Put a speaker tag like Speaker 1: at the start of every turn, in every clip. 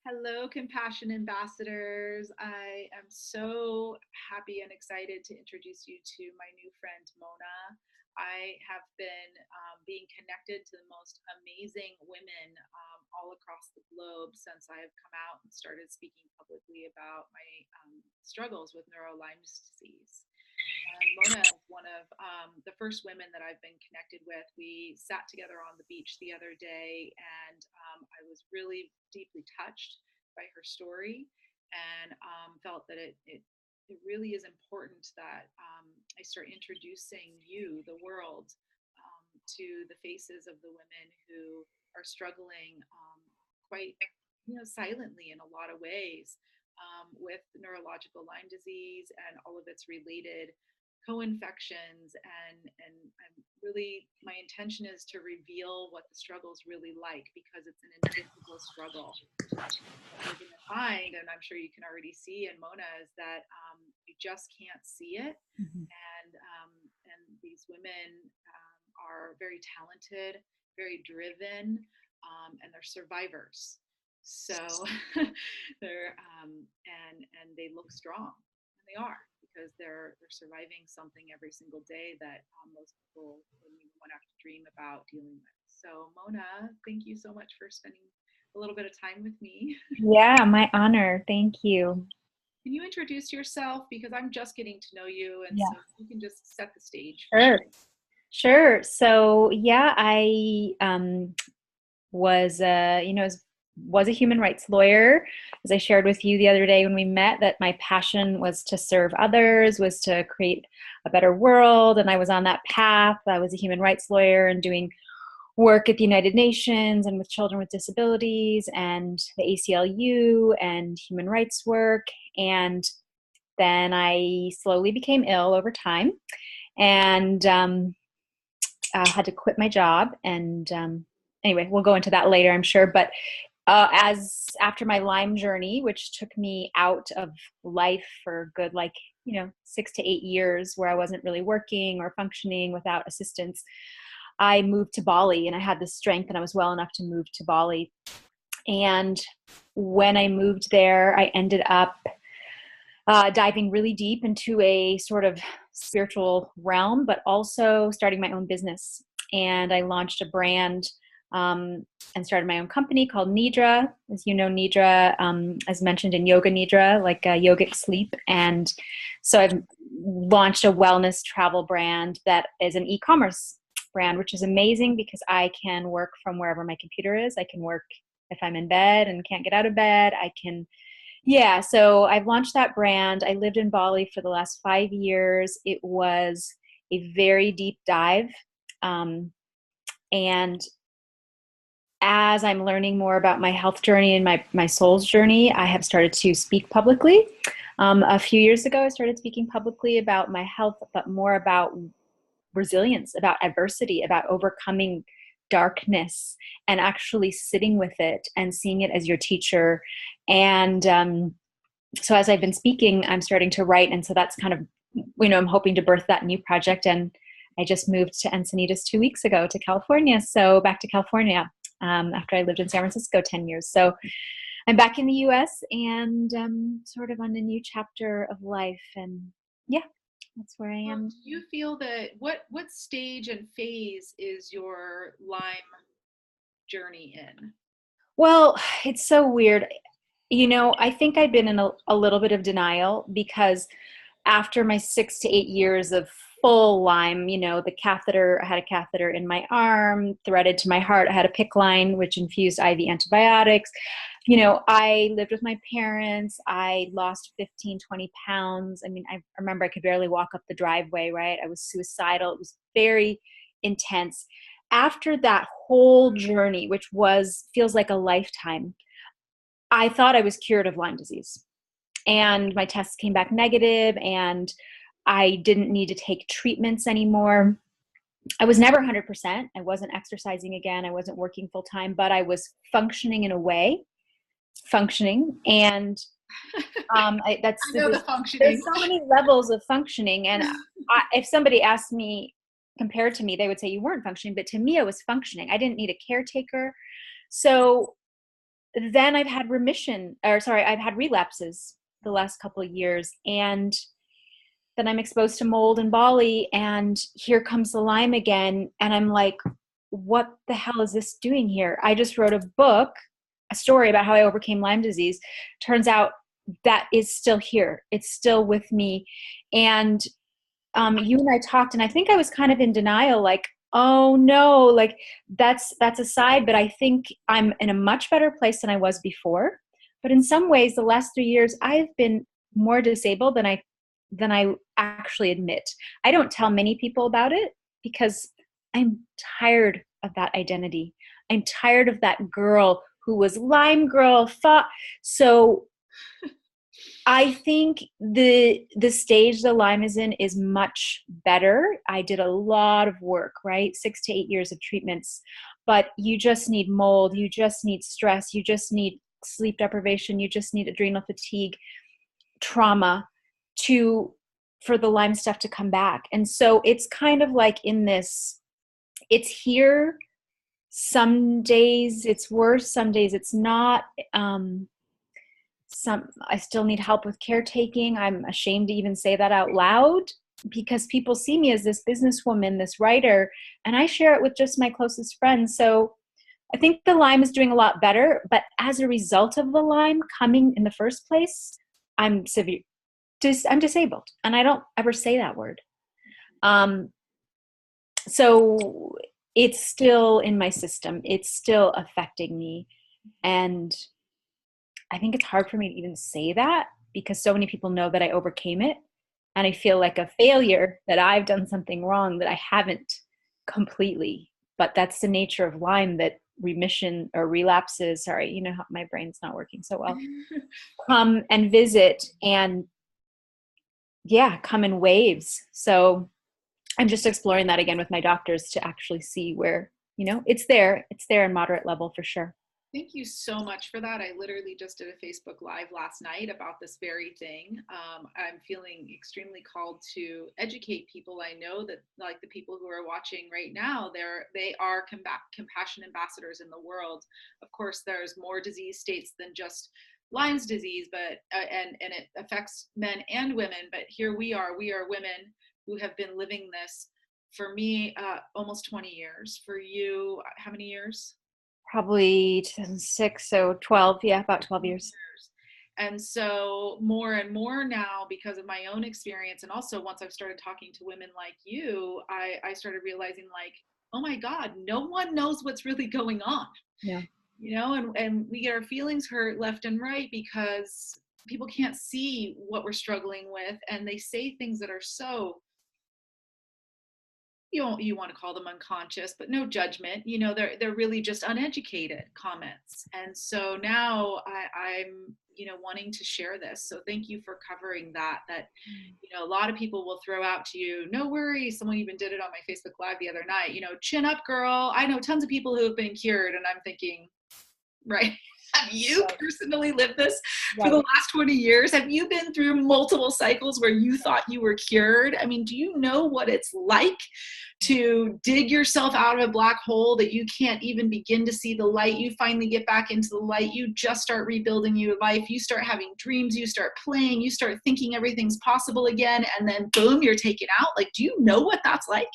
Speaker 1: Hello, Compassion Ambassadors. I am so happy and excited to introduce you to my new friend, Mona. I have been being connected to the most amazing women all across the globe since I have come out and started speaking publicly about my struggles with neuro Lyme disease. And Mona is one of the first women that I've been connected with. We sat together on the beach the other day, and I was really deeply touched by her story, and felt that it really is important that I start introducing you, the world, to the faces of the women who are struggling quite, silently in a lot of ways with neurological Lyme disease and all of its related co-infections, and I'm really, my intention is to reveal what the struggle is really like, because it's an invisible struggle. What you're going to find, and I'm sure you can already see in Mona, is that you just can't see it.
Speaker 2: Mhm.
Speaker 1: And these women are very talented, very driven, and they're survivors. So they're and they look strong, and they are, because they're surviving something every single day that most people wouldn't even want to have to dream about dealing with. So Mona, thank you so much for spending a little bit of time with me.
Speaker 2: Yeah, my honor. Thank you.
Speaker 1: Can you introduce yourself? Because I'm just getting to know you, and
Speaker 2: Yeah,
Speaker 1: so you can just set the stage for
Speaker 2: sure.
Speaker 1: me.
Speaker 2: Sure. So yeah, I was was a human rights lawyer. As I shared with you the other day when we met, that my passion was to serve others, was to create a better world, and I was on that path. I was a human rights lawyer and doing work at the United Nations and with children with disabilities and the ACLU and human rights work. And then I slowly became ill over time, and had to quit my job. And anyway, we'll go into that later, I'm sure. But as after my Lyme journey, which took me out of life for a good, like, 6 to 8 years, where I wasn't really working or functioning without assistance, I moved to Bali, and I had the strength and I was well enough to move to Bali. And when I moved there, I ended up diving really deep into a sort of spiritual realm, but also starting my own business. And I launched a brand, and started my own company called Nidra. As you know, Nidra, as mentioned in Yoga Nidra, like yogic sleep. And so I've launched a wellness travel brand that is an e-commerce brand, which is amazing because I can work from wherever my computer is. I can work if I'm in bed and can't get out of bed. I can, yeah, so I've launched that brand. I lived in Bali for the last 5 years. It was a very deep dive. Um, and as I'm learning more about my health journey and my soul's journey, I have started to speak publicly. A few years ago, I started speaking publicly about my health, but more about resilience, about adversity, about overcoming darkness and actually sitting with it and seeing it as your teacher. And so as I've been speaking, I'm starting to write. And so that's kind of, I'm hoping to birth that new project. And I just moved to Encinitas 2 weeks ago to California. So back to California, after I lived in San Francisco 10 years. So I'm back in the US, and sort of on a new chapter of life. And yeah, that's where I
Speaker 1: Well,
Speaker 2: am.
Speaker 1: do you feel that what stage and phase is your Lyme journey in?
Speaker 2: Well, it's so weird. I think I've been in a little bit of denial because after my 6 to 8 years of full Lyme, the catheter, I had a catheter in my arm, threaded to my heart. I had a PICC line, which infused IV antibiotics. I lived with my parents. I lost 15, 20 pounds. I mean, I remember I could barely walk up the driveway, right? I was suicidal. It was very intense. After that whole journey, which feels like a lifetime, I thought I was cured of Lyme disease. And my tests came back negative, and I didn't need to take treatments anymore. I was never 100%. I wasn't exercising again. I wasn't working full time, but I was functioning in a way, functioning. And
Speaker 1: I know the
Speaker 2: there's
Speaker 1: functioning.
Speaker 2: so many levels of functioning. And if somebody asked me, compared to me, they would say you weren't functioning. But to me, I was functioning. I didn't need a caretaker. So then I've had I've had relapses the last couple of years. And then I'm exposed to mold in Bali, and here comes the Lyme again. And I'm like, what the hell is this doing here? I just wrote a book, a story about how I overcame Lyme disease. Turns out that is still here. It's still with me. And you and I talked, and I think I was kind of in denial, like, oh no, like that's aside, but I think I'm in a much better place than I was before. But in some ways, the last 3 years, I've been more disabled than I actually admit. I don't tell many people about it because I'm tired of that identity. I'm tired of that girl who was Lyme girl, thought so. I think the stage the Lyme is in is much better. I did a lot of work, right? 6 to 8 years of treatments, but you just need mold, you just need stress, you just need sleep deprivation, you just need adrenal fatigue, trauma to for the Lyme stuff to come back. And so it's kind of like in this, it's here. Some days it's worse, some days it's not. I still need help with caretaking. I'm ashamed to even say that out loud because people see me as this businesswoman, this writer, and I share it with just my closest friends. So I think the Lyme is doing a lot better, but as a result of the Lyme coming in the first place, I'm severe. I'm disabled, and I don't ever say that word. So it's still in my system. It's still affecting me, and I think it's hard for me to even say that because so many people know that I overcame it. And I feel like a failure that I've done something wrong that I haven't completely. But that's the nature of Lyme, that remission or relapses, sorry, you know how my brain's not working so well, come and visit and yeah, come in waves. So I'm just exploring that again with my doctors to actually see where, it's there. It's there in moderate level for sure.
Speaker 1: Thank you so much for that. I literally just did a Facebook Live last night about this very thing. I'm feeling extremely called to educate people. I know that, like the people who are watching right now, they are compassion ambassadors in the world. Of course, there's more disease states than just Lyme's disease, but and it affects men and women. But here we are women who have been living this. For me, almost 20 years. For you, how many years?
Speaker 2: Probably 2006, so 12, yeah, about 12 years.
Speaker 1: And so more and more now, because of my own experience, and also once I've started talking to women like you, I started realizing, like, oh my God, no one knows what's really going on.
Speaker 2: Yeah.
Speaker 1: And we get our feelings hurt left and right because people can't see what we're struggling with, and they say things that are so, you want to call them unconscious, but no judgment. They're really just uneducated comments. And so now I'm wanting to share this. So thank you for covering that. A lot of people will throw out to you, no worries. Someone even did it on my Facebook Live the other night. Chin up, girl. I know tons of people who have been cured, and I'm thinking, right. Have you personally lived this for the last 20 years? Have you been through multiple cycles where you thought you were cured? I mean, do you know what it's like to dig yourself out of a black hole that you can't even begin to see the light? You finally get back into the light. You just start rebuilding your life. You start having dreams. You start playing. You start thinking everything's possible again. And then boom, you're taken out. Like, do you know what that's like?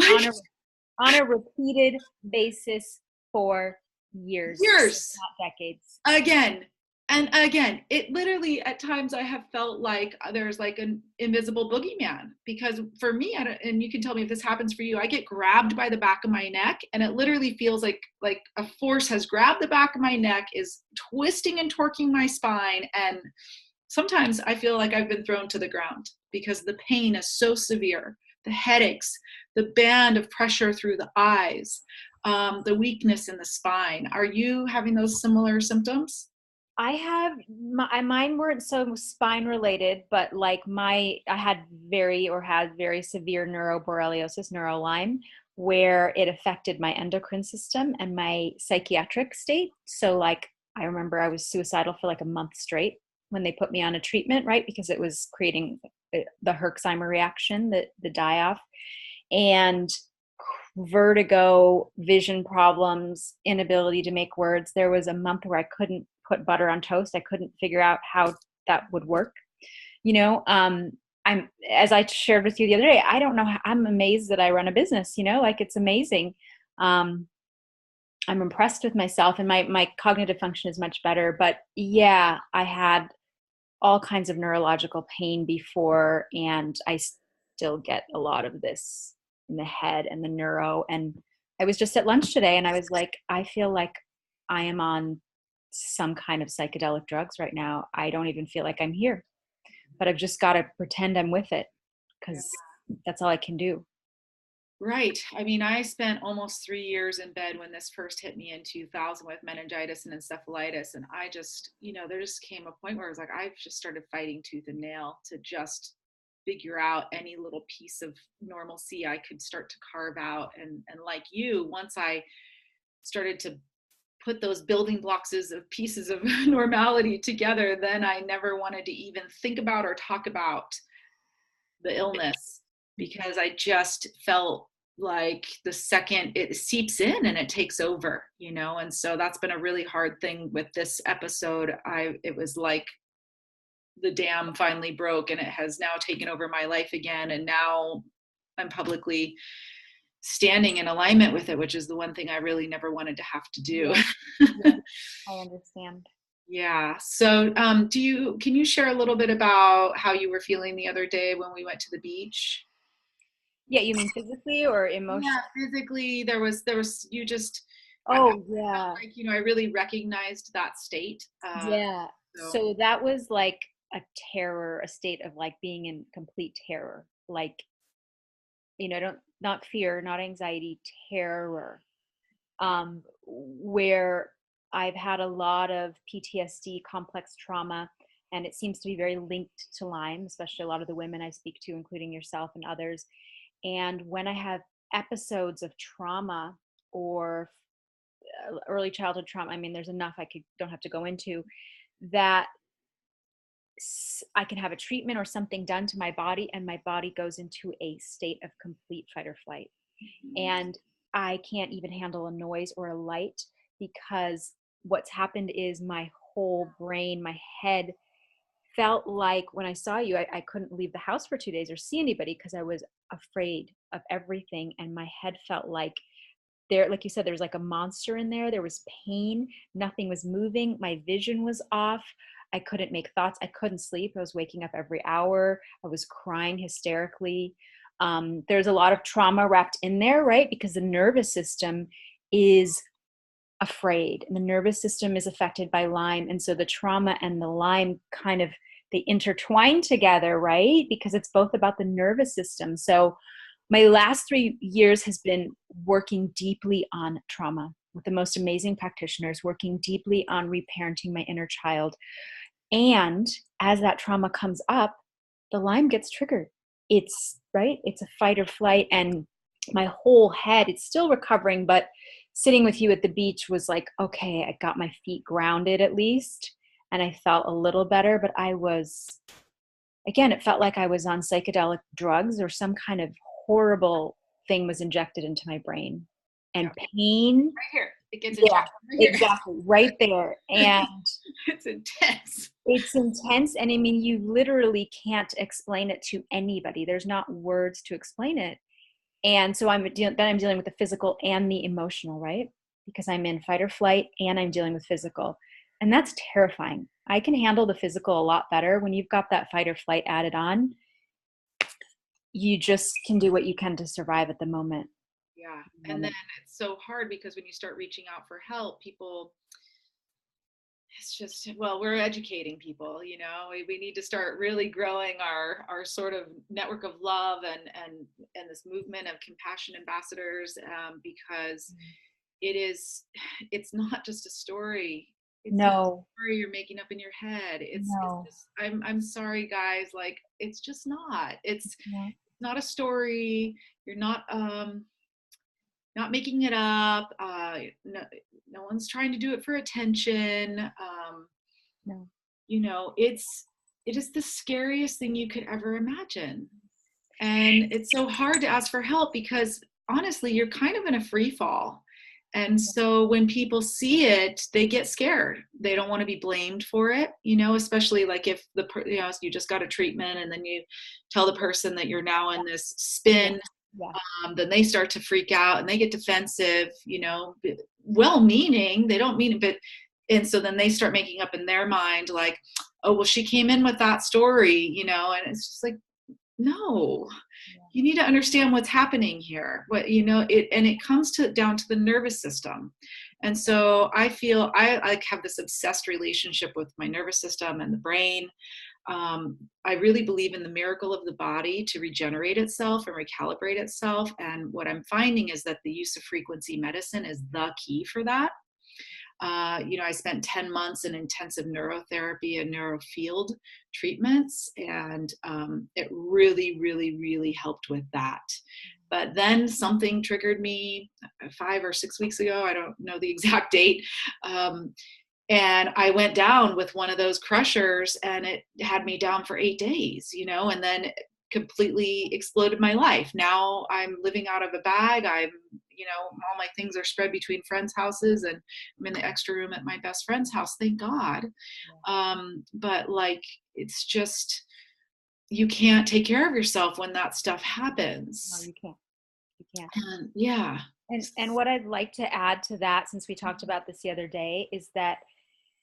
Speaker 2: On a repeated basis for years, not decades.
Speaker 1: Again and again, it literally, at times I have felt like there's like an invisible boogeyman, because for me, and you can tell me if this happens for you, I get grabbed by the back of my neck, and it literally feels like a force has grabbed the back of my neck, is twisting and torquing my spine, and sometimes I feel like I've been thrown to the ground because the pain is so severe, the headaches, the band of pressure through the eyes, the weakness in the spine. Are you having those similar symptoms?
Speaker 2: Mine weren't so spine related, but like I had very severe neuroborreliosis, neuro Lyme, where it affected my endocrine system and my psychiatric state. So like, I remember I was suicidal for like a month straight when they put me on a treatment, right? Because it was creating the Herxheimer reaction, the die off. And vertigo, vision problems, inability to make words. There was a month where I couldn't put butter on toast. I couldn't figure out how that would work. You know, I'm, as I shared with you the other day, I don't know how, I'm amazed that I run a business, you know, like it's amazing. Um, I'm impressed with myself, and my cognitive function is much better. But yeah, I had all kinds of neurological pain before, and I still get a lot of this in the head and the neuro. And I was just at lunch today, and I was like, I feel like I am on some kind of psychedelic drugs right now. I don't even feel like I'm here, but I've just got to pretend I'm with it
Speaker 1: Yeah.
Speaker 2: because that's all I can do.
Speaker 1: Right. I mean, I spent almost 3 years in bed when this first hit me in 2000 with meningitis and encephalitis. And I just, there just came a point where I was like, I've just started fighting tooth and nail to just figure out any little piece of normalcy I could start to carve out. And like you, once I started to put those building blocks of pieces of normality together, then I never wanted to even think about or talk about the illness, because I just felt like the second it seeps in and it takes over, and so that's been a really hard thing with this episode. It was like the dam finally broke, and it has now taken over my life again, and now I'm publicly standing in alignment with it, which is the one thing I really never wanted to have to do.
Speaker 2: Yeah, yeah, I understand.
Speaker 1: Yeah. So, can you share a little bit about how you were feeling the other day when we went to the beach?
Speaker 2: Yeah, you mean physically or
Speaker 1: Yeah,
Speaker 2: emotionally?
Speaker 1: physically, you just, I felt
Speaker 2: Oh, yeah.
Speaker 1: like, I really recognized that state.
Speaker 2: Yeah.
Speaker 1: So,
Speaker 2: So that was like a terror, a state of like being in complete terror. Like, don't not fear, not anxiety, terror. Where I've had a lot of PTSD, complex trauma, and it seems to be very linked to Lyme, especially a lot of the women I speak to, including yourself and others. And when I have episodes of trauma or early childhood trauma, I mean, there's enough I could don't have to go into that. I can have a treatment or something done to my body, and my body goes into a state of complete fight or flight. And I can't even handle a noise or a light, because what's happened is my whole brain, my head felt like when I saw you, I couldn't leave the house for 2 days or see anybody because I was afraid of everything. And my head felt like there, like you said, there was like a monster in there. There was pain. Nothing was moving. My vision was off. I couldn't make thoughts. I couldn't sleep. I was waking up every hour. I was crying hysterically. There's a lot of trauma wrapped in there, right? Because the nervous system is afraid, and the nervous system is affected by Lyme. And so the trauma and the Lyme kind of, they intertwine together, right? Because it's both about the nervous system. So my last 3 years has been working deeply on trauma with the most amazing practitioners, working deeply on reparenting my inner child. And as that trauma comes up, the Lyme gets triggered. It's right, it's a fight or flight. And my whole head, it's still recovering, but sitting with you at the beach was like, okay, I got my feet grounded at least. And I felt a little better, but I was, again, it felt like I was on psychedelic drugs, or some kind of horrible thing was injected into my brain.
Speaker 1: yeah,
Speaker 2: And pain,
Speaker 1: right here. It gets
Speaker 2: yeah,
Speaker 1: injected right here.
Speaker 2: exactly, right there. And
Speaker 1: It's intense.
Speaker 2: it's intense. And I mean, you literally can't explain it to anybody. There's not words to explain it. And so then I'm dealing with the physical and the emotional, right? Because I'm in fight or flight and I'm dealing with physical. And that's terrifying. I can handle the physical a lot better. When you've got that fight or flight added on, you just can do what you can to survive at the moment.
Speaker 1: Yeah. And then it's so hard because when you start reaching out for help, people, it's just, well, we're educating people, we need to start really growing our sort of network of love and this movement of compassion ambassadors, because it's not just a story. It's not a
Speaker 2: No,
Speaker 1: story you're making up in your head. It's
Speaker 2: no,
Speaker 1: just, I'm sorry guys, like it's just not. It's
Speaker 2: no,
Speaker 1: not a story. You're not making it up. No, no one's trying to do it for attention.
Speaker 2: no.
Speaker 1: It is the scariest thing you could ever imagine. And it's so hard to ask for help because honestly, you're kind of in a free fall. And so when people see it, they get scared. They don't want to be blamed for it, especially like if you just got a treatment and then you tell the person that you're now in this
Speaker 2: Yeah.
Speaker 1: spin,
Speaker 2: Yeah.
Speaker 1: then they start to freak out and they get defensive, well meaning, they don't mean it, but, and so then they start making up in their mind, like, oh, well, she came in with that story, and it's just like, no, you need to understand what's happening here. And it comes down to the nervous system. And so I feel I like have this obsessed relationship with my nervous system and the brain. I really believe in the miracle of the body to regenerate itself and recalibrate itself. And what I'm finding is that the use of frequency medicine is the key for that. I spent 10 months in intensive neurotherapy and neurofield treatments, and it really, really, really helped with that. But then something triggered me 5 or 6 weeks ago. I don't know the exact date. And I went down with one of those crushers, and it had me down for 8 days, and then completely exploded my life. Now I'm living out of a bag. All my things are spread between friends' houses, and I'm in the extra room at my best friend's house, thank God. But like, it's just, you can't take care of yourself when that stuff
Speaker 2: No,
Speaker 1: happens.
Speaker 2: you can't. You can't.
Speaker 1: And yeah.
Speaker 2: And what I'd like to add to that, since we talked about this the other day, is that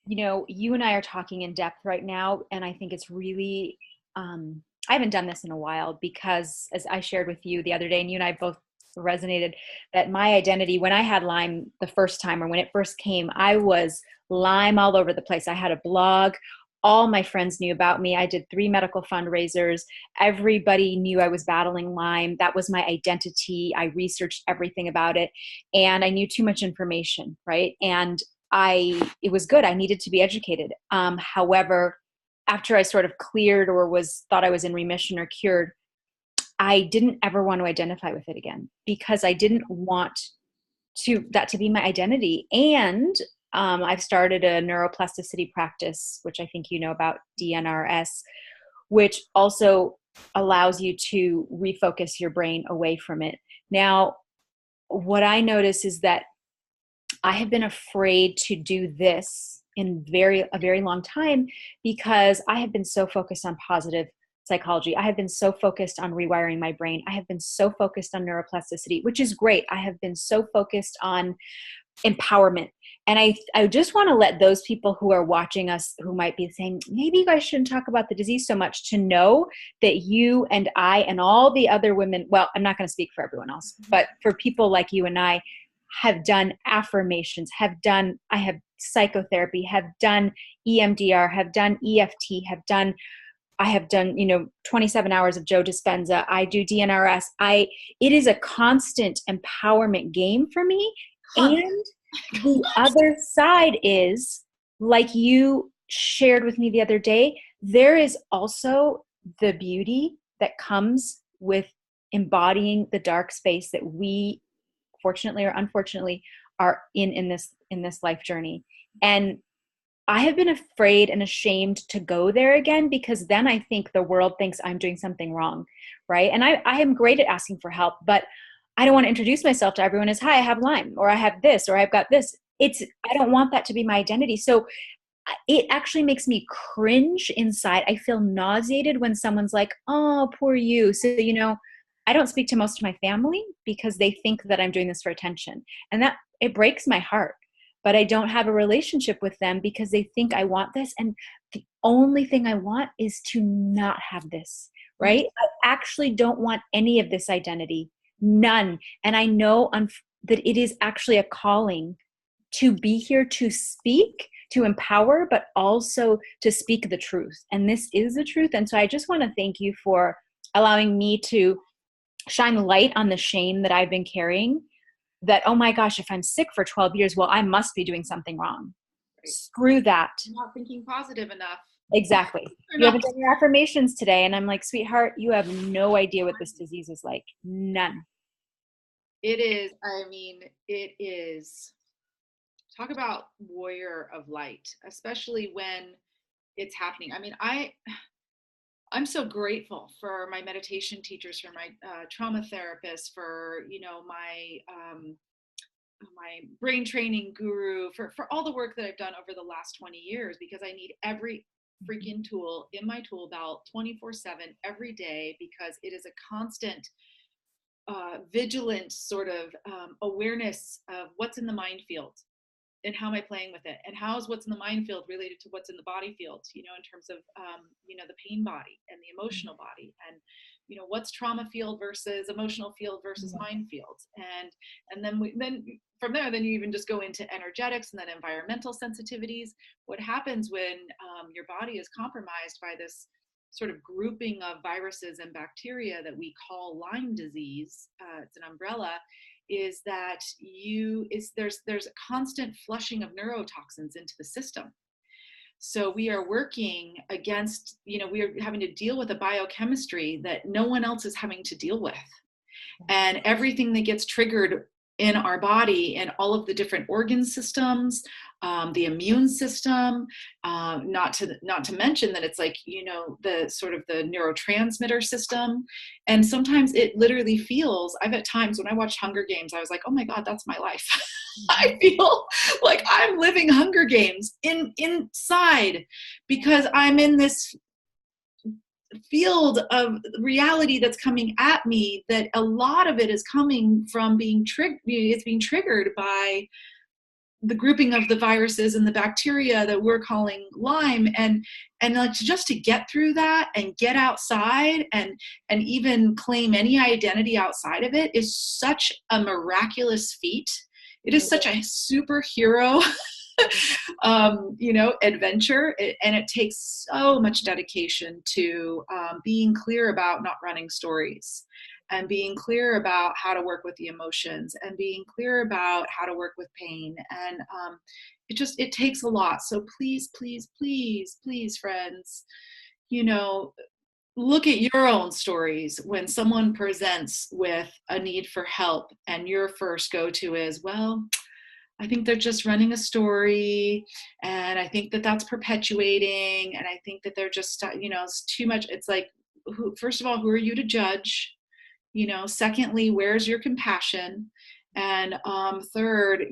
Speaker 2: you and I are talking in depth right now, and I think it's really, I haven't done this in a while because, as I shared with you the other day, and you and I both resonated, that my identity, when I had Lyme the first time or when it first came, I was Lyme all over the place. I had a blog. All my friends knew about me. I did 3 medical fundraisers. Everybody knew I was battling Lyme. That was my identity. I researched everything about it, and I knew too much information, right? And it was good. I needed to be educated. However, after I sort of cleared or thought I was in remission or cured, I didn't ever want to identify with it again because I didn't want that to be my identity. And I've started a neuroplasticity practice, which I think you know about, DNRS, which also allows you to refocus your brain away from it. Now, what I notice is that I have been afraid to do this in a very long time because I have been so focused on positive psychology. I have been so focused on rewiring my brain. I have been so focused on neuroplasticity, which is great. I have been so focused on empowerment. And I just want to let those people who are watching us who might be saying, maybe you guys shouldn't talk about the disease so much, to know that you and I and all the other women, well, I'm not going to speak for everyone else, but for people like you and I, have done affirmations, I have psychotherapy, have done EMDR, have done EFT, I have done, 27 hours of Joe Dispenza. I do DNRS. It is a constant empowerment game for me. And the other side is, like you shared with me the other day, there is also the beauty that comes with embodying the dark space that we, fortunately or unfortunately, are in this life journey. And I have been afraid and ashamed to go there again because then I think the world thinks I'm doing something wrong, right? And I am great at asking for help, but I don't want to introduce myself to everyone as, hi, I have Lyme, or I have this, or I've got this. I don't want that to be my identity. So it actually makes me cringe inside. I feel nauseated when someone's like, oh, poor you. So, I don't speak to most of my family because they think that I'm doing this for attention. And that, it breaks my heart. But I don't have a relationship with them because they think I want this. And the only thing I want is to not have this, right? I actually don't want any of this identity, none. And I know that it is actually a calling to be here to speak, to empower, but also to speak the truth. And this is the truth. And so I just want to thank you for allowing me to shine light on the shame that I've been carrying, that, oh my gosh, if I'm sick for 12 years, well, I must be doing something wrong.
Speaker 1: Right.
Speaker 2: Screw that.
Speaker 1: I'm not thinking positive enough.
Speaker 2: Exactly. You haven't done your affirmations today. And I'm like, sweetheart, you have no idea what this disease is like. None.
Speaker 1: It is, it is, talk about warrior of light, especially when it's happening. I'm so grateful for my meditation teachers, for my trauma therapists, for my brain training guru, for all the work that I've done over the last 20 years, because I need every
Speaker 2: Mhm.
Speaker 1: freaking tool in my tool belt 24/7 every day, because it is a constant vigilant sort of awareness of what's in the minefield, and how am I playing with it, and how is what's in the mind field related to what's in the body field, in terms of the pain body and the emotional body, and what's trauma field versus emotional field versus
Speaker 2: Yeah.
Speaker 1: mind field. And then from there, then you even just go into energetics and then environmental sensitivities. What happens when your body is compromised by this sort of grouping of viruses and bacteria that we call Lyme disease, it's an umbrella, is that there's a constant flushing of neurotoxins into the system. So we are working against, we are having to deal with a biochemistry that no one else is having to deal with. And everything that gets triggered in our body and all of the different organ systems, the immune system, not to mention that it's like, the sort of the neurotransmitter system. And sometimes it literally feels, I've at times when I watched Hunger Games, I was like, oh my God, that's my life. I
Speaker 2: Mhm.
Speaker 1: feel like I'm living Hunger Games inside, because I'm in this field of reality that's coming at me, that a lot of it is coming from being triggered by the grouping of the viruses and the bacteria that we're calling Lyme. And like, just to get through that and get outside and even claim any identity outside of it is such a miraculous feat. It is such a superhero adventure. And it takes so much dedication to being clear about not running stories, and being clear about how to work with the emotions, and being clear about how to work with pain. And it takes a lot. So please, please, please, please, friends, you know, look at your own stories when someone presents with a need for help, and your first go-to is, well, I think they're just running a story, and I think that that's perpetuating, and I think that they're just, it's too much. It's like, first of all, who are you to judge? Secondly, where's your compassion? And third,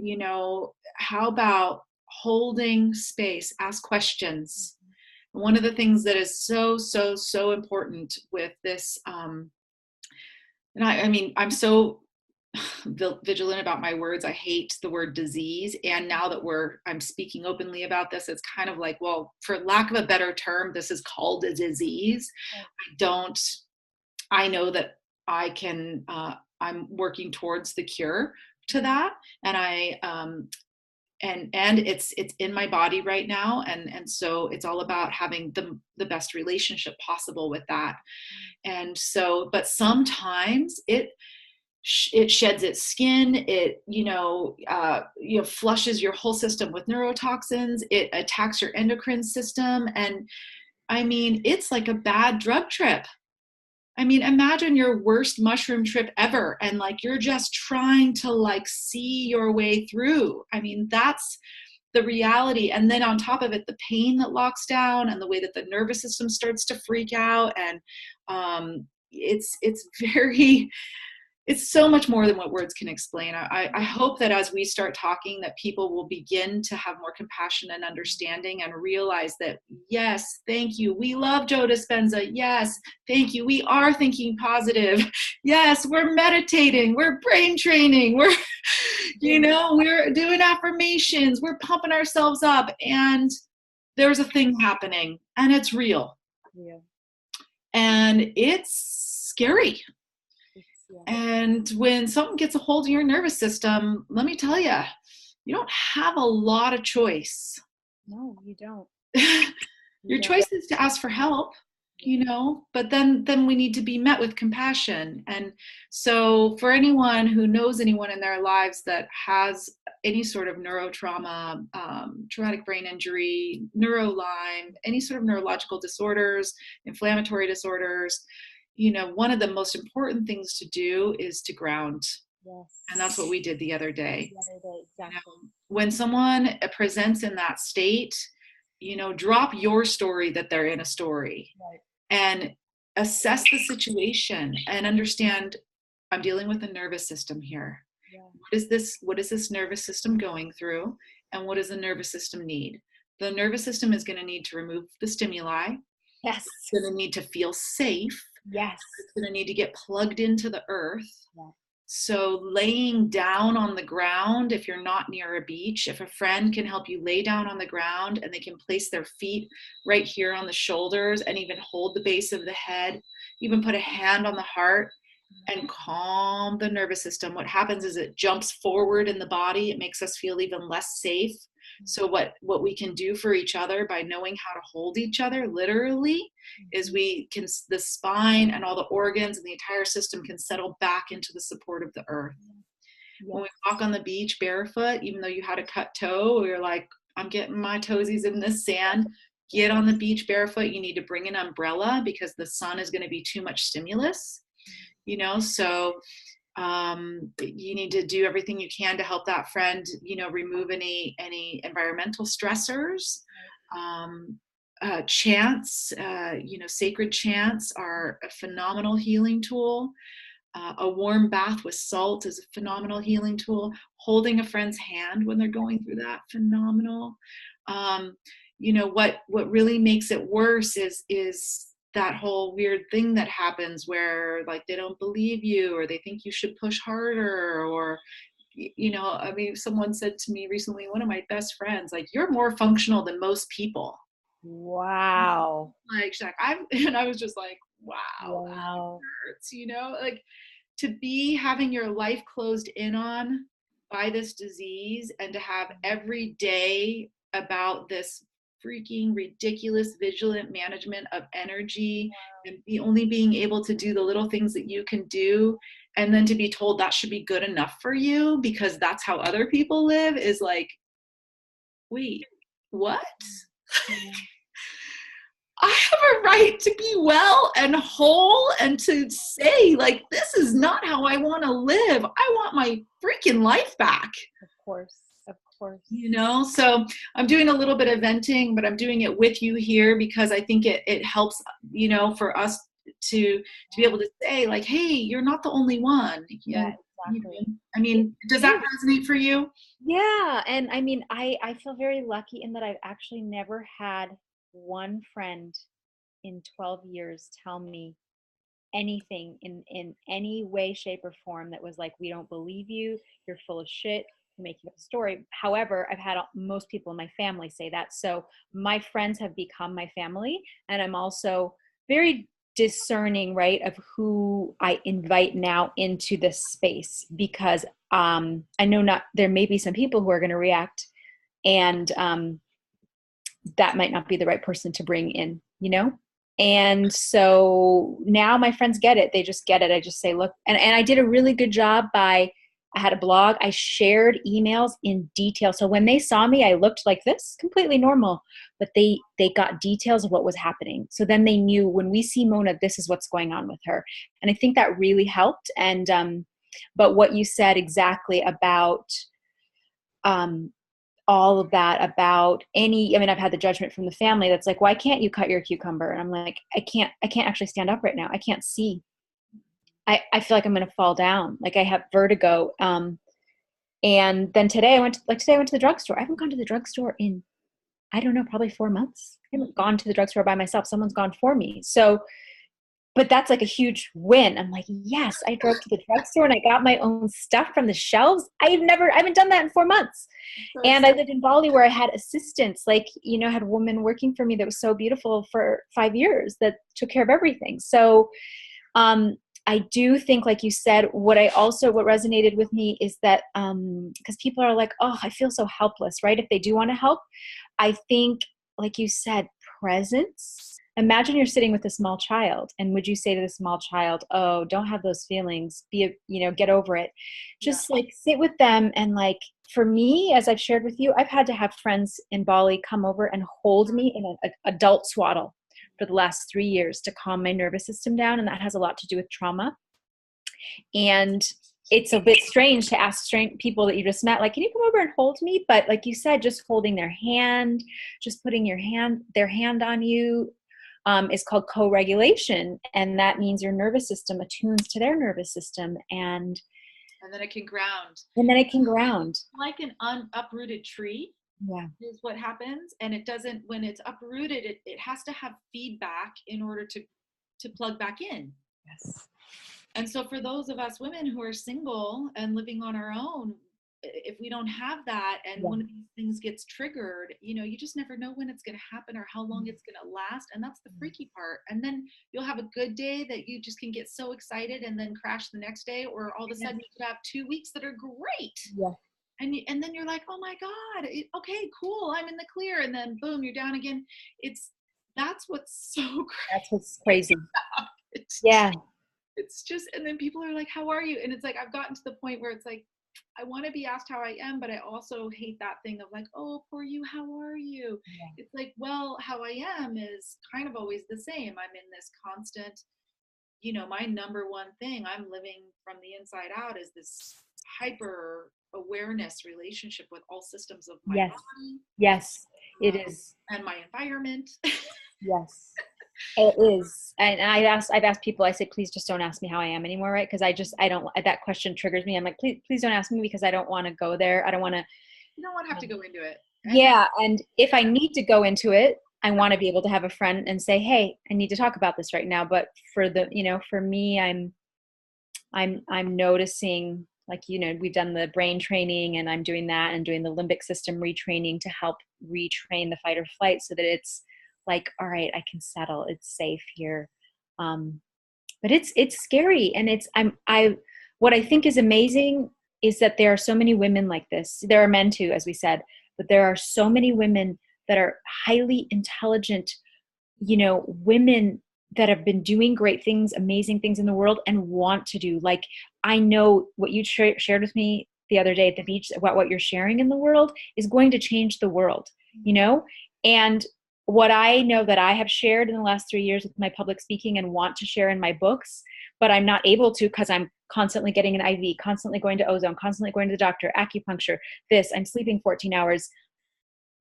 Speaker 1: how about holding space, ask questions. One of the things that is so, so, so important with this, and I mean, I'm so vigilant about my words. I hate the word disease. And now that I'm speaking openly about this, it's kind of like, well, for lack of a better term, this is called a disease. don't, I know that I'm working towards the cure to that. And and it's in my body right now. And so it's all about having the best relationship possible with that. And so, but sometimes it sheds its skin. It flushes your whole system with neurotoxins. It attacks your endocrine system. And I mean, it's like a bad drug trip. I mean, imagine your worst mushroom trip ever, and like you're just trying to like see your way through. I mean, that's the reality. And then on top of it, the pain that locks down, and the way that the nervous system starts to freak out. And it's very, it's so much more than what words can explain. I hope that as we start talking, that people will begin to have more compassion and understanding, and realize that, yes, thank you, we love Joe Dispenza. Yes, thank you, we are thinking positive. Yes, we're meditating, we're brain training, we're we're doing affirmations, we're pumping ourselves up, and there's a thing happening, and it's real,
Speaker 2: Yeah.
Speaker 1: and it's scary.
Speaker 2: Yeah.
Speaker 1: And when something gets a hold of your nervous system, let me tell you, you don't have a lot of choice.
Speaker 2: No, you don't. You
Speaker 1: Your
Speaker 2: don't.
Speaker 1: choice is to ask for help, but then we need to be met with compassion. And so for anyone who knows anyone in their lives that has any sort of neurotrauma, traumatic brain injury, neuro-Lyme, any sort of neurological disorders, inflammatory disorders, one of the most important things to do is to ground. And that's
Speaker 2: Yes.
Speaker 1: what we did the other day.
Speaker 2: The other day, exactly.
Speaker 1: When someone presents in that state, drop your story that they're in a story.
Speaker 2: Right.
Speaker 1: and assess the situation and understand, I'm dealing with a nervous system here.
Speaker 2: Yeah.
Speaker 1: What is this nervous system going through, and what does the nervous system need? The nervous system is going to need to remove the stimuli.
Speaker 2: Yes.
Speaker 1: It's going to need to feel safe.
Speaker 2: Yes.
Speaker 1: It's going to need to get plugged into the earth.
Speaker 2: Yeah.
Speaker 1: So laying down on the ground, if you're not near a beach, if a friend can help you lay down on the ground and they can place their feet right here on the shoulders and even hold the base of the head, even put a hand on the heart and calm the nervous system. What happens is it jumps forward in the body. It makes us feel even less safe. So what we can do for each other by knowing how to hold each other literally is we can, the spine and all the organs and the entire system can settle back into the support of the earth.
Speaker 2: Yes.
Speaker 1: When we walk on the beach barefoot, even though you had a cut toe, you're like, I'm getting my toesies in this sand. Get on the beach barefoot. You need to bring an umbrella because the sun is going to be too much stimulus, so you need to do everything you can to help that friend, remove any environmental stressors. Chants, sacred chants are a phenomenal healing tool. A warm bath with salt is a phenomenal healing tool. Holding a friend's hand when they're going through that, phenomenal. What really makes it worse is that whole weird thing that happens where like they don't believe you, or they think you should push harder, or someone said to me recently, one of my best friends, like, you're more functional than most people.
Speaker 2: Wow.
Speaker 1: Like, she's like, and I was just like, wow,
Speaker 2: Wow.
Speaker 1: that hurts, like, to be having your life closed in on by this disease, and to have every day about this freaking ridiculous vigilant management of energy, and be only being able to do the little things that you can do, and then to be told that should be good enough for you because that's how other people live, is like, wait, what?
Speaker 2: Yeah.
Speaker 1: I have a right to be well and whole and to say, like, this is not how I want to live. I want my freaking life back.
Speaker 2: Of course. Of course.
Speaker 1: So I'm doing a little bit of venting, but I'm doing it with you here because I think it helps, for us to be able to say, like, hey, you're not the only one.
Speaker 2: Yeah, exactly.
Speaker 1: Does that resonate for you?
Speaker 2: Yeah. And I mean, I feel very lucky in that I've actually never had one friend in 12 years tell me anything in any way, shape, or form that was like, we don't believe you, you're full of shit, you're making up a story. However, I've had most people in my family say that. So my friends have become my family, and I'm also very discerning, right, of who I invite now into this space, because I know not there may be some people who are going to react, and that might not be the right person to bring in. And so now my friends get it. They just get it. I just say, look, and I did a really good job I had a blog. I shared emails in detail. So when they saw me, I looked like this, completely normal, but they got details of what was happening. So then they knew, when we see Mona, this is what's going on with her. And I think that really helped. And, but what you said exactly about, all of that, about I've had the judgment from the family that's like, why can't you cut your cucumber? And I'm like, I can't actually stand up right now. I can't see. I feel like I'm going to fall down. Like I have vertigo. And then today I went to the drugstore. I haven't gone to the drugstore in, I don't know, probably 4 months. I haven't gone to the drugstore by myself. Someone's gone for me. So, but that's like a huge win. I'm like, yes, I drove to the drugstore and I got my own stuff from the shelves. I haven't done that in 4 months. And I lived in Bali where I had assistants, like, had a woman working for me that was so beautiful for 5 years that took care of everything. So I do think, like you said, what resonated with me is that, because people are like, oh, I feel so helpless, right? If they do want to help, I think, like you said, presence. Imagine you're sitting with a small child, and would you say to the small child, oh, don't have those feelings, get over it. Just like sit with them. And like, for me, as I've shared with you, I've had to have friends in Bali come over and hold me in an adult swaddle for the last 3 years to calm my nervous system down. And that has a lot to do with trauma. And it's a bit strange to ask people that you just met, like, can you come over and hold me? But like you said, just holding their hand, just putting their hand on you, is called co-regulation, and that means your nervous system attunes to their nervous system,
Speaker 1: And then it can ground.
Speaker 2: then it can ground.
Speaker 1: Like an uprooted tree
Speaker 2: Yeah.
Speaker 1: is what happens. And it doesn't, when it's uprooted, it has to have feedback in order to plug back in.
Speaker 2: Yes.
Speaker 1: And so for those of us women who are single and living on our own, if we don't have that and one of these things gets triggered, you just never know when it's going to happen or how long it's going to last. And that's the freaky part. And then you'll have a good day that you just can get so excited and then crash the next day, or all of a sudden you could have 2 weeks that are great.
Speaker 2: Yeah.
Speaker 1: And then you're like, oh my God, okay, cool, I'm in the clear. And then boom, you're down again. That's what's so crazy.
Speaker 2: That's what's crazy. Yeah.
Speaker 1: It's just, and then people are like, how are you? And it's like, I've gotten to the point where it's like, I want to be asked how I am, but I also hate that thing of like, oh, poor you, how are you? Yeah. It's like, well, how I am is kind of always the same. I'm in this constant, my number one thing I'm living from the inside out is this hyper awareness relationship with all systems of my body.
Speaker 2: Yes, it is.
Speaker 1: And my environment.
Speaker 2: Yes. It is. And I've asked people, I say, please just don't ask me how I am anymore, right? Because I don't, that question triggers me. I'm like, please don't ask me, because I don't want to go there. I don't want to.
Speaker 1: You don't want to have to go into it.
Speaker 2: Yeah. And if I need to go into it, I want to be able to have a friend and say, hey, I need to talk about this right now. But for for me, I'm noticing, like, we've done the brain training, and I'm doing that and doing the limbic system retraining to help retrain the fight or flight so that it's like, all right, I can settle. It's safe here. But it's scary. And what I think is amazing is that there are so many women like this. There are men too, as we said, but there are so many women that are highly intelligent, women that have been doing great things, amazing things in the world, and want to do. Like, I know what you shared with me the other day at the beach about what you're sharing in the world is going to change the world, and what I know that I have shared in the last 3 years with my public speaking and want to share in my books, but I'm not able to because I'm constantly getting an IV, constantly going to ozone, constantly going to the doctor, acupuncture, I'm sleeping 14 hours.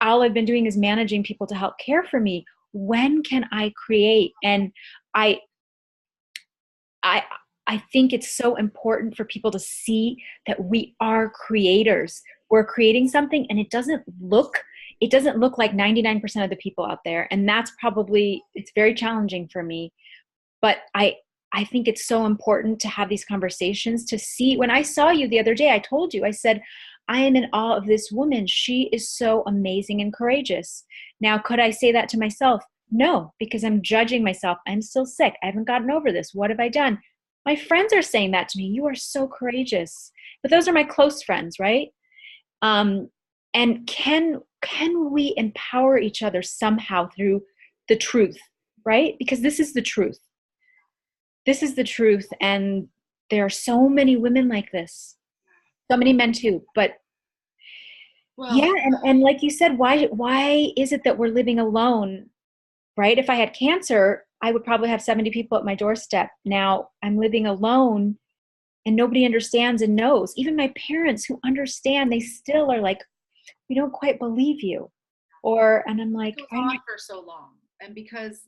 Speaker 2: All I've been doing is managing people to help care for me. When can I create? And I think it's so important for people to see that we are creators. We're creating something, and it doesn't look like 99% of the people out there. And that's probably, it's very challenging for me. But I think it's so important to have these conversations, to see. When I saw you the other day, I told you, I said, I am in awe of this woman. She is so amazing and courageous. Now, could I say that to myself? No, because I'm judging myself. I'm still sick. I haven't gotten over this. What have I done? My friends are saying that to me. You are so courageous. But those are my close friends, right? And can we empower each other somehow through the truth, right? Because this is the truth. This is the truth. And there are so many women like this. So many men too. But yeah, and like you said, why is it that we're living alone, right? If I had cancer, I would probably have 70 people at my doorstep. Now I'm living alone, and nobody understands and knows. Even my parents who understand, they still are like, we don't quite believe you. And I'm like,
Speaker 1: it goes on for so long. And because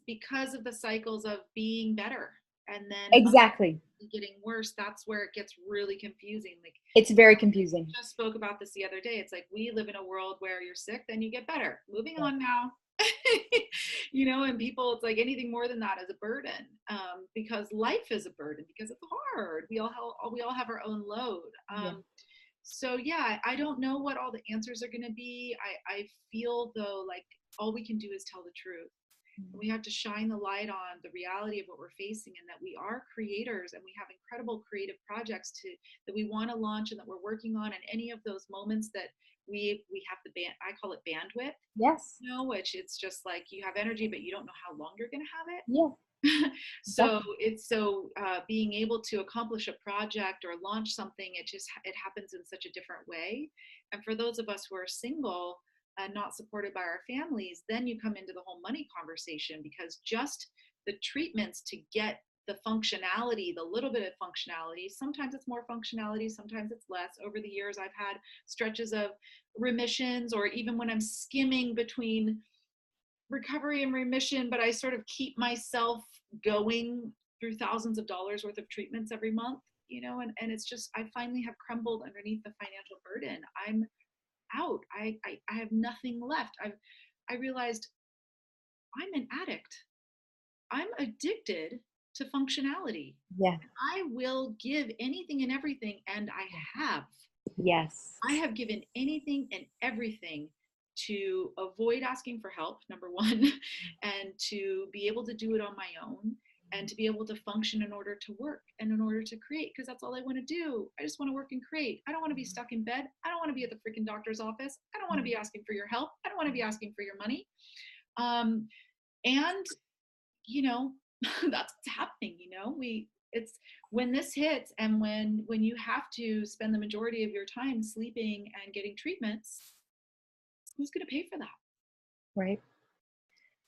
Speaker 1: of the cycles of being better and then
Speaker 2: exactly
Speaker 1: getting worse, that's where it gets really confusing. Like,
Speaker 2: it's very confusing.
Speaker 1: I just spoke about this the other day. It's like, we live in a world where you're sick, then you get better. Moving on now. And people, it's like anything more than that is a burden, because life is a burden, because it's hard. We all have our own load. So yeah, I don't know what all the answers are going to be. I feel though like all we can do is tell the truth. We have to shine the light on the reality of what we're facing, and that we are creators, and we have incredible creative projects that we want to launch and that we're working on. And any of those moments that we have I call it bandwidth.
Speaker 2: Yes.
Speaker 1: Which it's just like you have energy, but you don't know how long you're going to have it.
Speaker 2: Yeah.
Speaker 1: So it's being able to accomplish a project or launch something, it happens in such a different way. And for those of us who are single and not supported by our families, then you come into the whole money conversation, because just the treatments to get the functionality, the little bit of functionality, sometimes it's more functionality, sometimes it's less. Over the years, I've had stretches of remissions, or even when I'm skimming between recovery and remission, but I sort of keep myself going through thousands of dollars worth of treatments every month, and it's just, I finally have crumbled underneath the financial burden. I'm out. I have nothing left. I realized I'm an addict. I'm addicted to functionality.
Speaker 2: Yeah.
Speaker 1: I will give anything and everything, and have.
Speaker 2: Yes.
Speaker 1: I have given anything and everything to avoid asking for help, number one, and to be able to do it on my own, and to be able to function in order to work and in order to create, because that's all I want to do. I just want to work and create. I don't want to be stuck in bed. I don't want to be at the freaking doctor's office. I don't want to be asking for your help. I don't want to be asking for your money. Um, and, you know, that's what's happening. It's when this hits, and when you have to spend the majority of your time sleeping and getting treatments, who's going to pay for that?
Speaker 2: Right.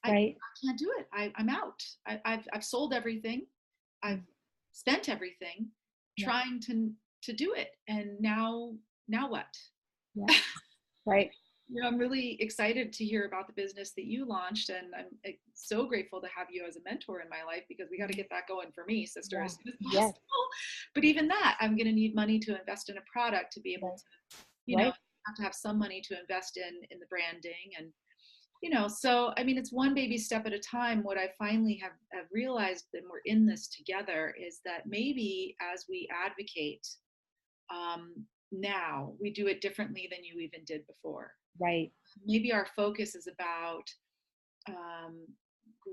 Speaker 1: I
Speaker 2: Right.
Speaker 1: can't do it. I'm out. I've sold everything. I've spent everything
Speaker 2: Yeah.
Speaker 1: trying to do it, and now what?
Speaker 2: Yeah. Right.
Speaker 1: I'm really excited to hear about the business that you launched, and I'm so grateful to have you as a mentor in my life, because we got to get that going for me, sister,
Speaker 2: Yeah.
Speaker 1: as soon as
Speaker 2: Yes.
Speaker 1: possible. But even that, I'm going to need money to invest in a product to be able
Speaker 2: Right.
Speaker 1: to,
Speaker 2: Right.
Speaker 1: have to have some money to invest in the branding, and so I mean, it's one baby step at a time. What I finally have realized, and we're in this together, is that maybe as we advocate, um, now we do it differently than you even did before.
Speaker 2: Right.
Speaker 1: Maybe our focus is about um,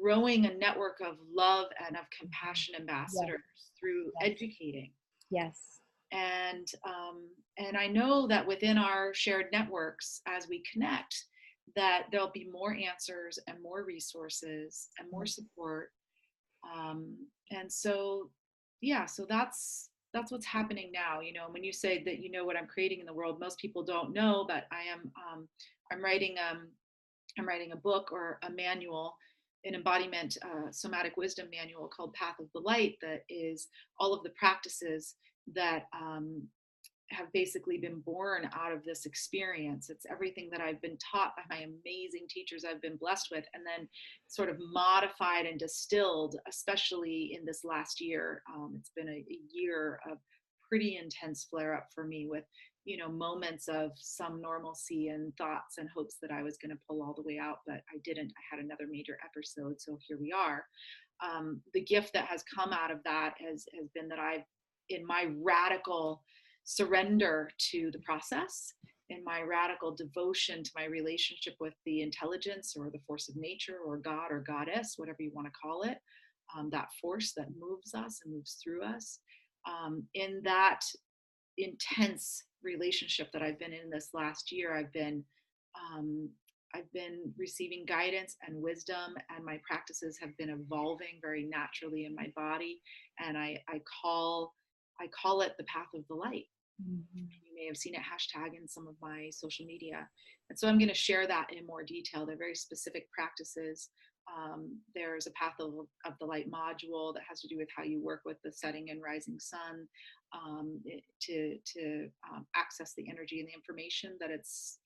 Speaker 1: growing a network of love and of compassion
Speaker 2: Yes.
Speaker 1: ambassadors through
Speaker 2: Yes.
Speaker 1: educating.
Speaker 2: Yes.
Speaker 1: And I know that within our shared networks, as we connect, that there'll be more answers and more resources and more support. And so, yeah, so that's what's happening now. When you say that what I'm creating in the world, most people don't know, but I'm writing I'm writing a book, or a manual, an embodiment somatic wisdom manual called Path of the Light, that is all of the practices that have basically been born out of this experience. It's everything that I've been taught by my amazing teachers I've been blessed with, and then sort of modified and distilled, especially in this last year. It's been a year of pretty intense flare up for me, with moments of some normalcy and thoughts and hopes that I was going to pull all the way out, but I didn't. I had another major episode, so here we are. The gift that has come out of that has been that I've, in my radical surrender to the process, in my radical devotion to my relationship with the intelligence, or the force of nature, or God, or goddess, whatever you want to call it, that force that moves us and moves through us, in that intense relationship that I've been in this last year, um, I've been receiving guidance and wisdom, and my practices have been evolving very naturally in my body. And I call it the path of the light.
Speaker 2: Mm-hmm.
Speaker 1: You may have seen it hashtag in some of my social media. And so I'm going to share that in more detail. They're very specific practices. There's a Path of the Light module that has to do with how you work with the setting and rising sun, to access the energy and the information that it's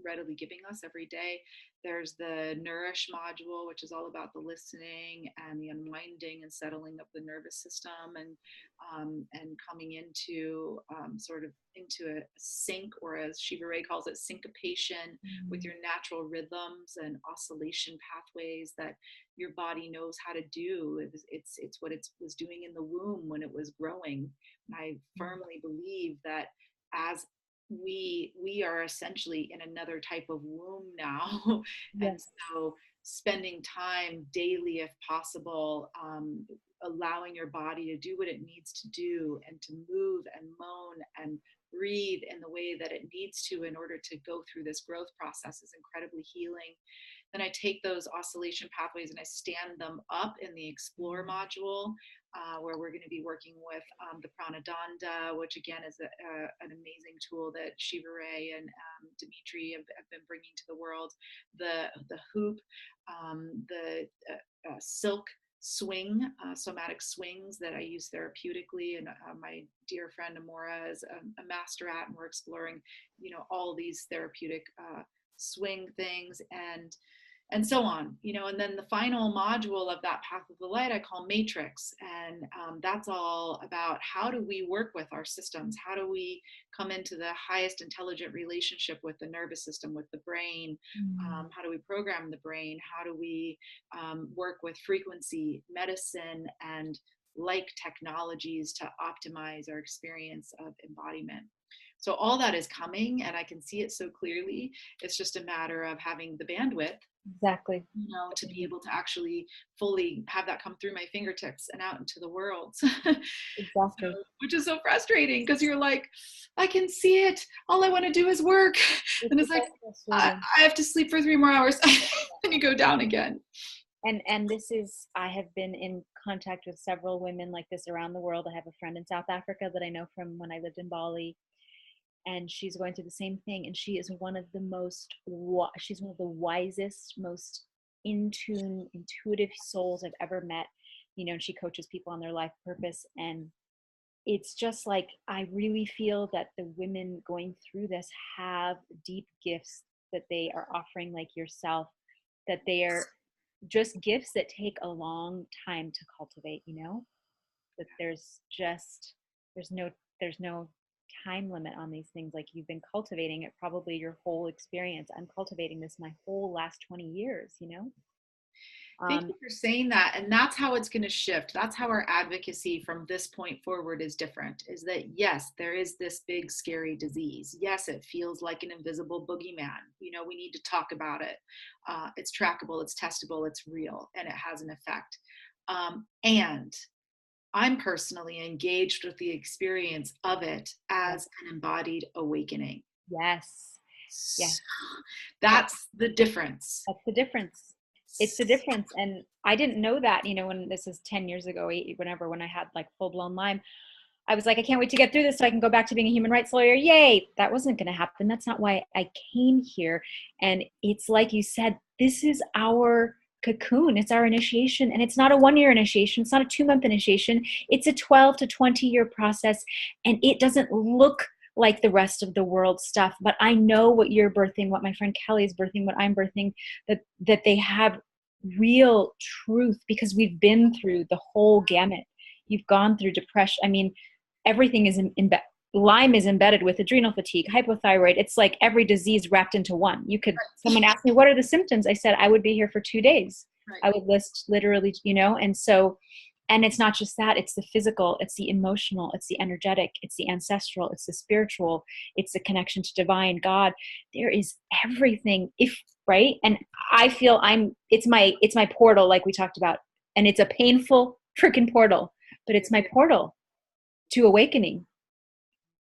Speaker 1: readily giving us every day. There's the Nourish module, which is all about the listening and the unwinding and settling of the nervous system, and coming into sort of into a sync, or as Shiva Ray calls it, syncopation with your natural rhythms and oscillation pathways that your body knows how to do. It's what it was doing in the womb when it was growing. And I firmly believe that as we are essentially in another type of womb now, and
Speaker 2: Yes.
Speaker 1: so spending time daily, if possible, allowing your body to do what it needs to do, and to move and moan and breathe in the way that it needs to in order to go through this growth process is incredibly healing. Then I take those oscillation pathways and I stand them up in the Explore module, where we're going to be working with the Pranadanda, which again is an amazing tool that Shiva Ray and Dimitri have been bringing to the world. The hoop, the silk swing, somatic swings that I use therapeutically, and my dear friend Amora is a master at, and we're exploring, all these therapeutic swing things, and so on, and then the final module of that path of the light I call matrix. And that's all about how do we work with our systems? How do we come into the highest intelligent relationship with the nervous system, with the brain? How do we program the brain? How do we work with frequency, medicine, and like technologies to optimize our experience of embodiment? So all that is coming, and I can see it so clearly. It's just a matter of having the bandwidth,
Speaker 2: Exactly.
Speaker 1: to be able to actually fully have that come through my fingertips and out into the world.
Speaker 2: Exactly.
Speaker 1: Which is so frustrating, because you're like, I can see it. All I want to do is work.
Speaker 2: It's
Speaker 1: And it's like,
Speaker 2: so
Speaker 1: I
Speaker 2: frustrating.
Speaker 1: have to sleep for 3 more hours. And you go down again.
Speaker 2: And this is, I have been in contact with several women like this around the world. I have a friend in South Africa that I know from when I lived in Bali, and she's going through the same thing. And she is one of the most, she's one of the wisest, most in tune, intuitive souls I've ever met. And she coaches people on their life purpose. And it's just like, I really feel that the women going through this have deep gifts that they are offering, like yourself, that they are just gifts that take a long time to cultivate, that there's no there's no time limit on these things. Like, you've been cultivating it probably your whole experience. I'm cultivating this my whole last 20 years.
Speaker 1: Thank you for saying that. And that's how it's going to shift. That's how our advocacy from this point forward is different, is that yes, there is this big scary disease. Yes, it feels like an invisible boogeyman. We need to talk about it. It's trackable, it's testable, it's real, and it has an effect. And I'm personally engaged with the experience of it as an embodied awakening.
Speaker 2: Yes.
Speaker 1: So
Speaker 2: Yes.
Speaker 1: that's the difference.
Speaker 2: That's the difference. It's the difference. And I didn't know that, when this is 10 years ago, whenever, when I had like full blown Lyme, I was like, I can't wait to get through this so I can go back to being a human rights lawyer. Yay. That wasn't going to happen. That's not why I came here. And it's like you said, this is our cocoon. It's our initiation. And it's not a 1-year initiation. It's not a 2-month initiation. It's a 12 to 20-year process. And it doesn't look like the rest of the world stuff, but I know what you're birthing, what my friend Kelly is birthing, what I'm birthing, that they have real truth, because we've been through the whole gamut. You've gone through depression. I mean, everything is Lyme is embedded with adrenal fatigue, hypothyroid. It's like every disease wrapped into one. Someone asked me, what are the symptoms? I said, I would be here for 2 days.
Speaker 1: Right.
Speaker 2: I would list literally, and it's not just that, it's the physical, it's the emotional, it's the energetic, it's the ancestral, it's the spiritual, it's the connection to divine God. There is everything, right? And I feel it's my portal, like we talked about. And it's a painful freaking portal, but it's my portal to awakening.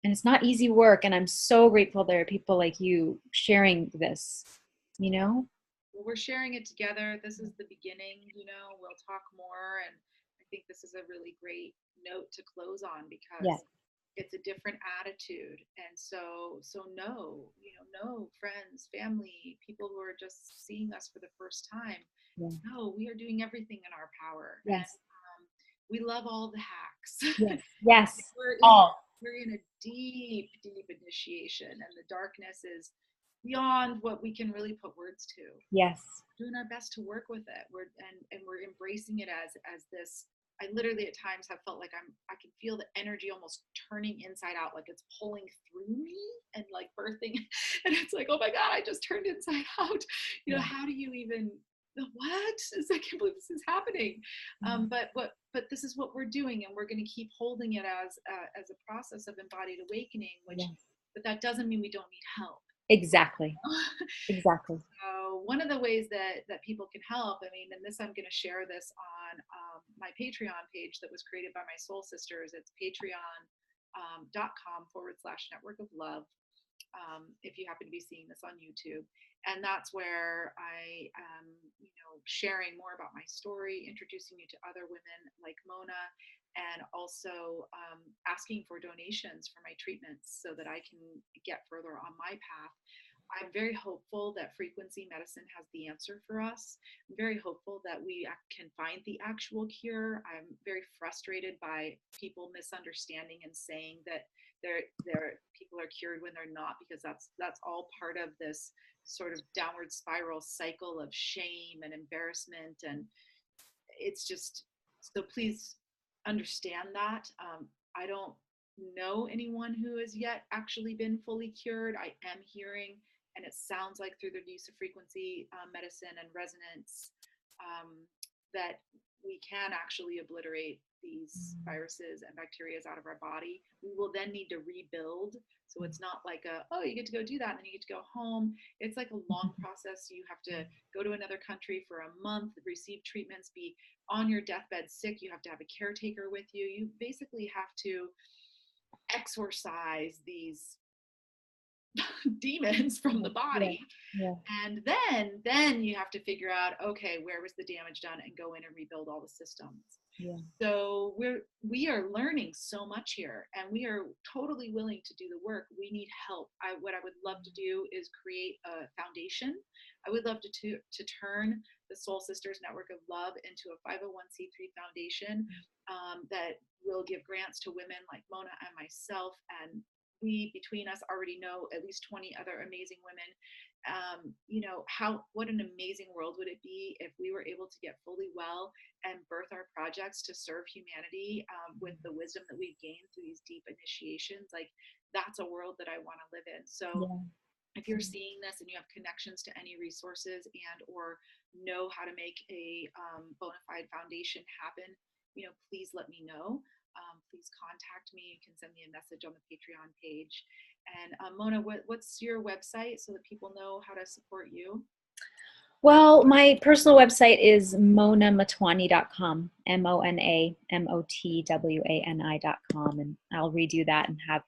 Speaker 2: And it's not easy work. And I'm so grateful there are people like you sharing this,
Speaker 1: Well, we're sharing it together. This is the beginning, we'll talk more. And I think this is a really great note to close on, because
Speaker 2: Yeah.
Speaker 1: it's a different attitude. And so no friends, family, people who are just seeing us for the first time.
Speaker 2: Yeah.
Speaker 1: No, we are doing everything in our power. And
Speaker 2: Yes.
Speaker 1: we love all the hacks.
Speaker 2: Yes. Yes.
Speaker 1: we're in
Speaker 2: All.
Speaker 1: we're in a deep, deep initiation, and the darkness is beyond what we can really put words to.
Speaker 2: Yes.
Speaker 1: Doing our best to work with it. We're embracing it as this. I literally at times have felt like I can feel the energy almost turning inside out, like it's pulling through me and like birthing. And it's like, oh my God, I just turned inside out. How do you even, what? I can't believe this is happening. But this is what we're doing, and we're going to keep holding it as a process of embodied awakening, but that doesn't mean we don't need help.
Speaker 2: Exactly. Exactly.
Speaker 1: So one of the ways that people can help, and this, I'm going to share this on my Patreon page that was created by my soul sisters. It's patreon.com/network of love. If you happen to be seeing this on YouTube. And that's where I am, sharing more about my story, introducing you to other women like Mona, and also asking for donations for my treatments so that I can get further on my path. I'm very hopeful that frequency medicine has the answer for us. I'm very hopeful that we can find the actual cure. I'm very frustrated by people misunderstanding and saying that people are cured when they're not, because that's all part of this sort of downward spiral cycle of shame and embarrassment, and it's just, so please understand that. I don't know anyone who has yet actually been fully cured. I am hearing, and it sounds like through the use of frequency medicine and resonance, that we can actually obliterate these viruses and bacteria out of our body. We will then need to rebuild. So it's not like oh, you get to go do that and then you get to go home. It's like a long process. You have to go to another country for a month, receive treatments, be on your deathbed sick. You have to have a caretaker with you. You basically have to exorcise these demons from the body.
Speaker 2: Yeah.
Speaker 1: And then you have to figure out, okay, where was the damage done, and go in and rebuild all the systems.
Speaker 2: Yeah.
Speaker 1: So we are learning so much here, and we are totally willing to do the work. We need help. What I would love to do is create a foundation. I would love to turn the Soul Sisters Network of Love into a 501c3 foundation that will give grants to women like Mona and myself, and we between us already know at least 20 other amazing women. What an amazing world would it be if we were able to get fully well and birth our projects to serve humanity with the wisdom that we've gained through these deep initiations. Like, that's a world that I want to live in. So if you're seeing this and you have connections to any resources and or know how to make a bona fide foundation happen, please let me know. Please contact me. You can send me a message on the Patreon page. And Mona, what's your website so that people know how to support you?
Speaker 2: Well, my personal website is monamotwani.com, MONAMOTWANI.com. And I'll redo that and have,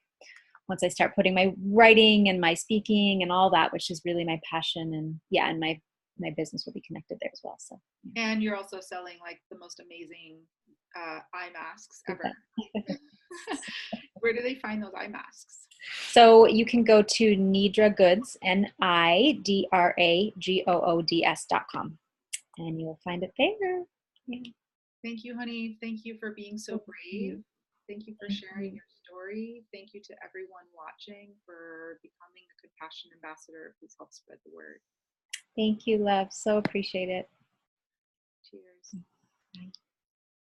Speaker 2: once I start putting my writing and my speaking and all that, which is really my passion, and and my business will be connected there as well. So.
Speaker 1: And you're also selling like the most amazing eye masks ever. Where do they find those eye masks?
Speaker 2: So you can go to Nidra Goods, NIDRAGOODS.com, and you'll find it there. Yeah.
Speaker 1: Thank you, honey. Thank you for being so brave. Thank you for sharing your story. Thank you to everyone watching for becoming a compassion ambassador. Please help spread the word.
Speaker 2: Thank you, love. So appreciate it.
Speaker 1: Cheers.
Speaker 2: Bye.